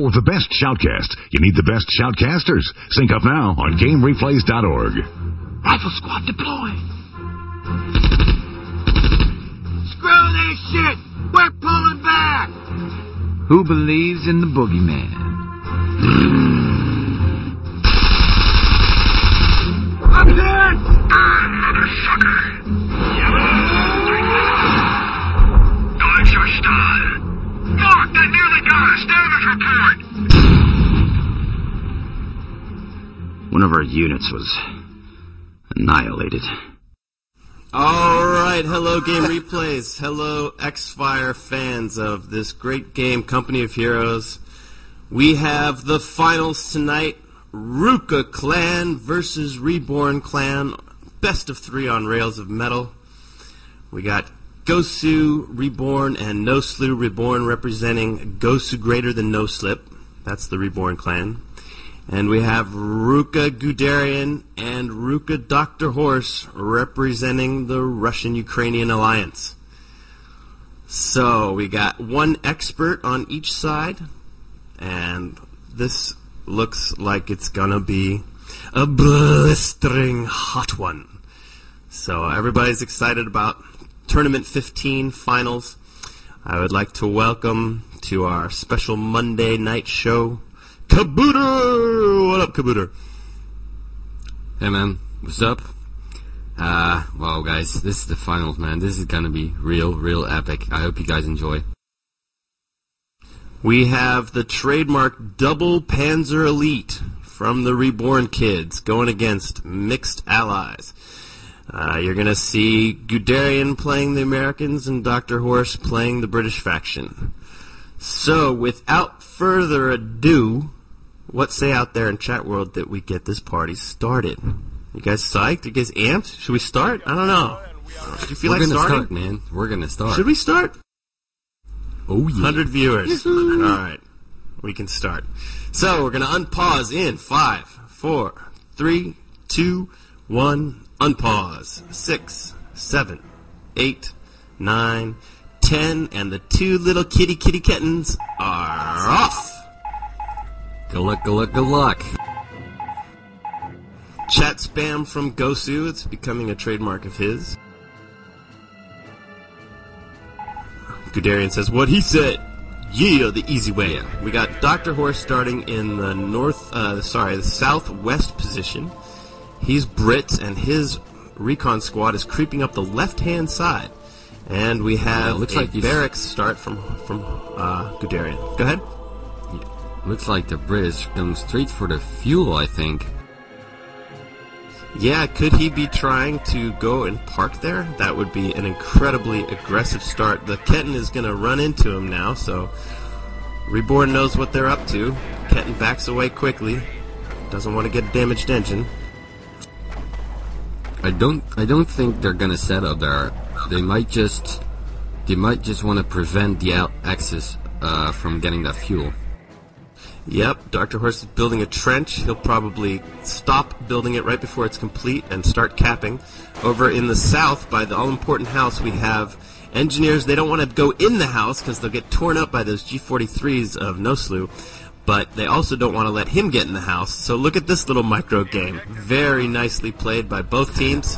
For the best shoutcast, you need the best shoutcasters. Sync up now on GameReplays.org. Rifle squad deploy! Screw this shit! We're pulling back! Who believes in the boogeyman? I'm hit! Motherfucker! Deutscher Fuck, they nearly got us! Damage report! One of our units was annihilated. Alright, hello Game Replays, hello X-Fire fans of this great game, Company of Heroes. We have the finals tonight, RUKA Clan versus Reborn Clan, best of 3 on Rails of Metal. We got Gosu Reborn and Nosliw Reborn representing Gosu Greater Than Nosliw, that's the Reborn Clan. And we have RUKA Guderian and RUKA Dr. Horse representing the Russian-Ukrainian alliance. So we got one expert on each side, and this looks like it's gonna be a blistering hot one. So everybody's excited about Tournament 15 finals. I would like to welcome to our special Monday night show Kabooter! What up, Kabooter? Hey, man. What's up? Well, guys, this is the finals, man. This is gonna be real epic. I hope you guys enjoy. We have the trademark Double Panzer Elite from the Reborn Kids going against Mixed Allies. You're gonna see Guderian playing the Americans and Dr. Horse playing the British faction. So, without further ado, what say out there in chat world that we get this party started? You guys psyched? You guys amped? Should we start? I don't know. Do you feel like starting? We're gonna start, man. We're gonna start. Should we start? Oh, yeah. 100 viewers. Alright. We can start. So, we're gonna unpause in 5, 4, 3, 2, 1, unpause. 6, 7, 8, 9, 10, and the 2 little kitty kittens are off. Good luck, good luck, good luck. Chat spam from Gosu, it's becoming a trademark of his. Guderian says, what he said! Yeah, the easy way. Yeah. We got Dr. Horse starting in the the southwest position. He's Brit, and his recon squad is creeping up the left-hand side. And we have looks a like barracks start from Guderian. Go ahead. Looks like the British come straight for the fuel, I think. Yeah, could he be trying to go and park there? That would be an incredibly aggressive start. The Ketten is going to run into him now, so Reborn knows what they're up to. Ketten backs away quickly. Doesn't want to get a damaged engine. I don't think they're gonna set up there. They might just want to prevent the Axis from getting that fuel. Yep, Dr. Horse is building a trench. He'll probably stop building it right before it's complete and start capping. Over in the south, by the all-important house, we have engineers. They don't want to go in the house because they'll get torn up by those G43s of Nosliw, but they also don't want to let him get in the house. So look at this little micro game. Very nicely played by both teams.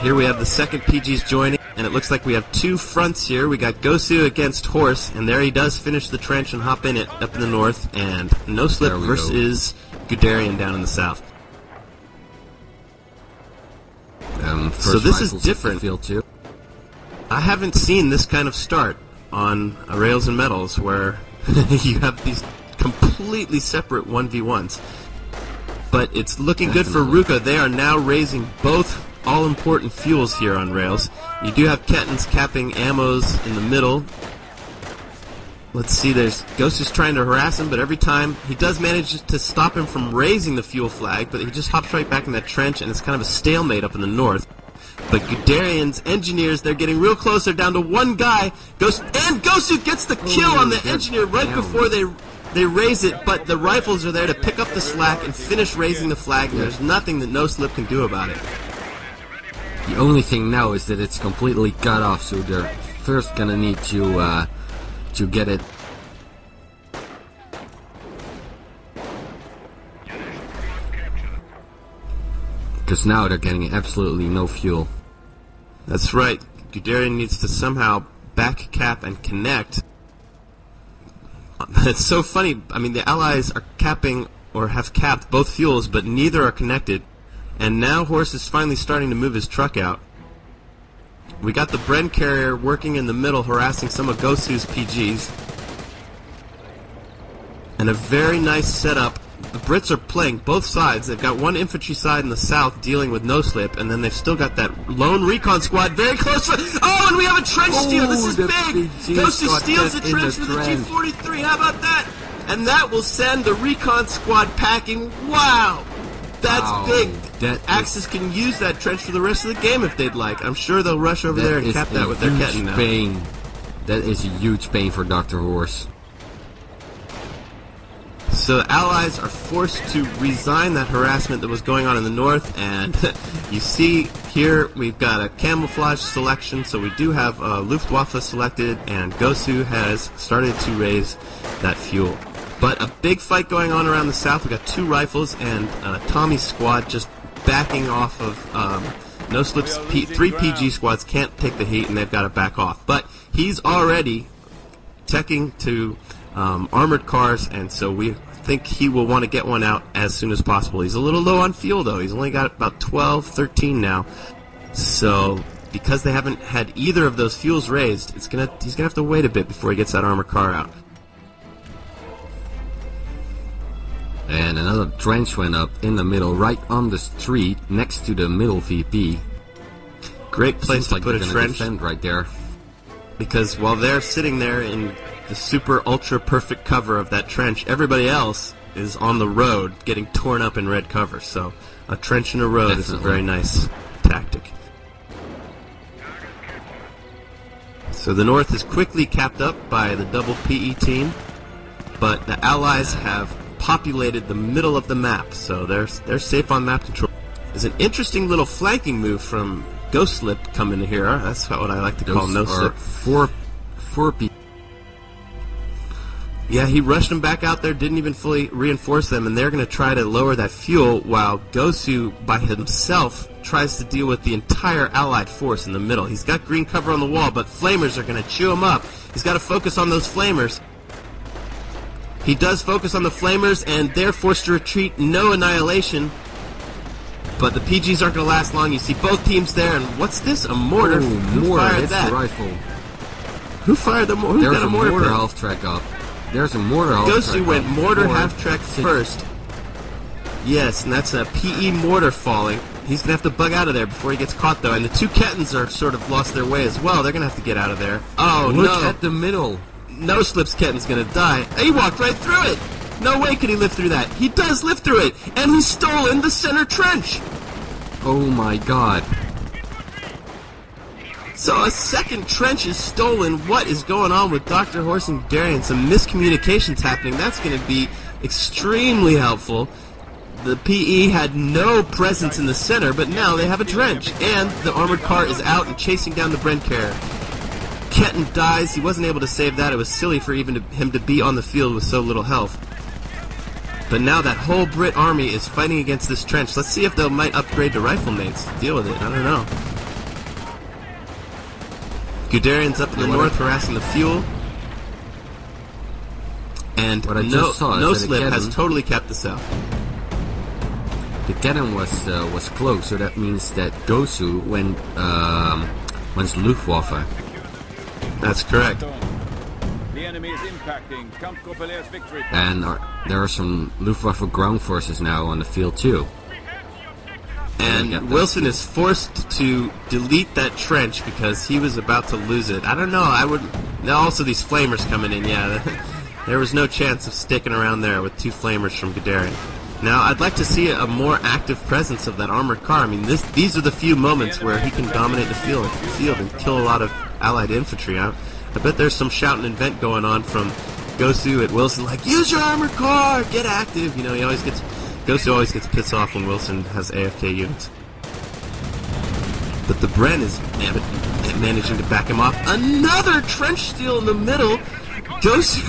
Here we have the second PGs joining, and it looks like we have 2 fronts here. We got Gosu against Horse, and there he does finish the trench and hop in it up in the north, and Nosliw versus Guderian down in the south. So this is different. Field too. I haven't seen this kind of start on Rails and Metals where you have these completely separate 1v1s. But it's looking good for RUKA. They are now raising both all-important fuels here on Rails. You do have Kettens capping ammos in the middle. Let's see, there's Ghost is trying to harass him, but every time he does manage to stop him from raising the fuel flag, but he just hops right back in that trench, and it's kind of a stalemate up in the north. But Guderian's engineers, they're getting real close. They're down to one guy. Gosu gets the kill on the engineer right before they raise it, but the rifles are there to pick up the slack and finish raising the flag, and there's nothing that Nosliw can do about it. The only thing now is that it's completely cut off, so they're first gonna need to get it Because now they're getting absolutely no fuel. That's right. Guderian needs to somehow back cap and connect. It's so funny. I mean, the Allies are capping or have capped both fuels, but neither are connected. And now Horse is finally starting to move his truck out. We got the Bren carrier working in the middle, harassing some of Gosu's PGs. And a very nice setup. The Brits are playing both sides. They've got one infantry side in the south dealing with Nosliw, and then they've still got that lone recon squad very close to it. Oh, and we have a trench steal. This is big. Gosu steals the trench with the G43. How about that? And that will send the recon squad packing. Wow. That's big. Axis can use that trench for the rest of the game if they'd like. I'm sure they'll rush over there and cap that with their Ketten now. Pain. That is a huge pain for Dr. Horse. So the Allies are forced to resign that harassment that was going on in the north, and you see here we've got a camouflage selection, so we do have Luftwaffe selected, and Gosu has started to raise that fuel. But a big fight going on around the south. We've got 2 rifles and Tommy's squad just backing off of Noslip's 3 PG squads can't take the heat, and they've got to back off. But he's already teching to armored cars, and so we think he will want to get one out as soon as possible. He's a little low on fuel, though. He's only got about 12, 13 now. So because they haven't had either of those fuels raised, he's gonna have to wait a bit before he gets that armored car out. And another trench went up in the middle, right on the street, next to the middle VP. Great place to put a trench defend right there. Because while they're sitting there in the super ultra perfect cover of that trench, everybody else is on the road getting torn up in red cover. So a trench in a road is a very nice tactic. So the north is quickly capped up by the double PE team, but the Allies have populated the middle of the map, so they're safe on map control. There's an interesting little flanking move from Ghostlip coming here. That's what I like to call Noslip. Four people. Yeah, he rushed them back out there, didn't even fully reinforce them, and they're going to try to lower that fuel while Gosu by himself tries to deal with the entire Allied force in the middle. He's got green cover on the wall, but flamers are going to chew him up. He's got to focus on those flamers. He does focus on the flamers, and they're forced to retreat. No annihilation. But the PGs aren't going to last long. You see both teams there, and what's this? A mortar? Who fired that? The rifle. Who fired the mortar? There's a mortar half track up. There's a mortar half track up. Gosu went mortar half track first. Yes, and that's a PE mortar falling. He's going to have to bug out of there before he gets caught, though. And the 2 Kettens are sort of lost their way as well. They're going to have to get out of there. Oh, no. Look at the middle. Noslip's Ketten's gonna die. He walked right through it! No way could he live through that. He does live through it! And he's stolen the center trench! Oh my god. So a second trench is stolen. What is going on with Dr. Horse and Guderian? Some miscommunications happening. That's gonna be extremely helpful. The PE had no presence in the center, but now they have a trench. And the armored car is out and chasing down the Bren carrier. Ketten dies. He wasn't able to save that. It was silly for even him to be on the field with so little health. But now that whole Brit army is fighting against this trench. Let's see if they might upgrade to riflemates to deal with it. I don't know. Guderian's up in the north harassing the fuel. And Noslip has totally kept the south. The Ketten was close, so that means that Gosu went Luftwaffe. That's correct. The enemy is impacting. Victory. And there are some Luftwaffe ground forces now on the field too. And Wilson is forced to delete that trench because he was about to lose it. I don't know. I would. Now also these flamers coming in. Yeah, there was no chance of sticking around there with 2 flamers from Guderian. Now I'd like to see a more active presence of that armored car. I mean, these are the few moments where he can dominate the field and kill a lot of Allied infantry. I bet there's some shout and invent going on from Gosu at Wilson, like, use your armored car, get active. You know, Gosu always gets pissed off when Wilson has AFK units. But the Bren is managing to back him off. Another trench steal in the middle. Gosu